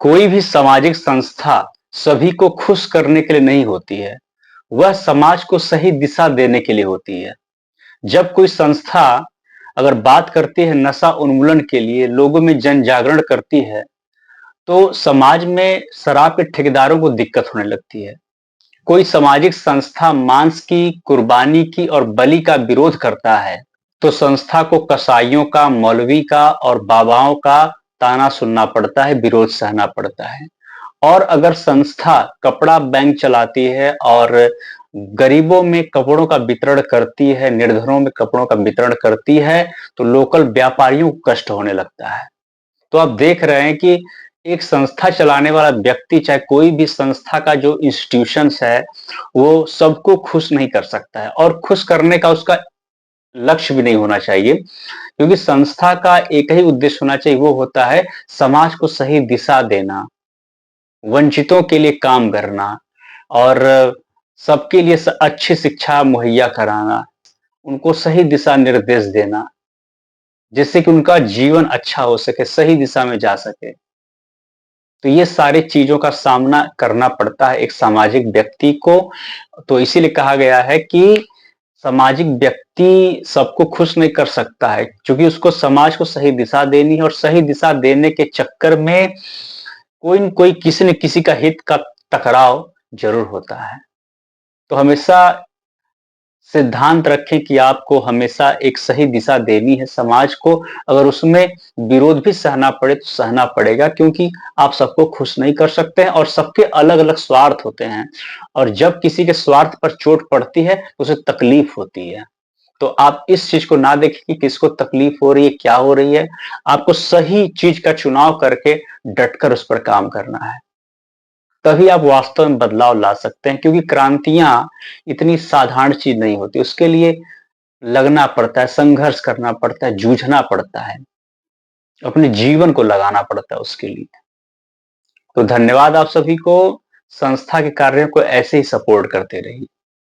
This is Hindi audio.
कोई भी सामाजिक संस्था सभी को खुश करने के लिए नहीं होती है, वह समाज को सही दिशा देने के लिए होती है। जब कोई संस्था अगर बात करती है नशा उन्मूलन के लिए, लोगों में जन जागरण करती है, तो समाज में शराब के ठेकेदारों को दिक्कत होने लगती है। कोई सामाजिक संस्था मांस की, कुर्बानी की और बलि का विरोध करता है, तो संस्था को कसाईयों का, मौलवी का और बाबाओं का ताना सुनना पड़ता है, विरोध सहना पड़ता है। और अगर संस्था कपड़ा बैंक चलाती है और गरीबों में कपड़ों का वितरण करती है, निर्धनों में कपड़ों का वितरण करती है, तो लोकल व्यापारियों को कष्ट होने लगता है। तो आप देख रहे हैं कि एक संस्था चलाने वाला व्यक्ति, चाहे कोई भी संस्था का जो इंस्टीट्यूशंस है, वो सबको खुश नहीं कर सकता है और खुश करने का उसका लक्ष्य भी नहीं होना चाहिए, क्योंकि संस्था का एक ही उद्देश्य होना चाहिए, वो होता है समाज को सही दिशा देना, वंचितों के लिए काम करना और सबके लिए अच्छी शिक्षा मुहैया कराना, उनको सही दिशा निर्देश देना, जिससे कि उनका जीवन अच्छा हो सके, सही दिशा में जा सके। तो ये सारी चीजों का सामना करना पड़ता है एक सामाजिक व्यक्ति को। तो इसीलिए कहा गया है कि सामाजिक व्यक्ति सबको खुश नहीं कर सकता है, क्योंकि उसको समाज को सही दिशा देनी है और सही दिशा देने के चक्कर में कोई न कोई, किसी न किसी का हित का टकराव जरूर होता है। तो हमेशा सिद्धांत रखें कि आपको हमेशा एक सही दिशा देनी है समाज को। अगर उसमें विरोध भी सहना पड़े तो सहना पड़ेगा, क्योंकि आप सबको खुश नहीं कर सकते हैं और सबके अलग अलग स्वार्थ होते हैं, और जब किसी के स्वार्थ पर चोट पड़ती है तो उसे तकलीफ होती है। तो आप इस चीज को ना देखें कि किसको तकलीफ हो रही है, क्या हो रही है। आपको सही चीज का चुनाव करके डटकर उस पर काम करना है, तभी आप वास्तव में बदलाव ला सकते हैं। क्योंकि क्रांतियां इतनी साधारण चीज नहीं होती, उसके लिए लगना पड़ता है, संघर्ष करना पड़ता है, जूझना पड़ता है, अपने जीवन को लगाना पड़ता है उसके लिए। तो धन्यवाद आप सभी को। संस्था के कार्यों को ऐसे ही सपोर्ट करते रहिए।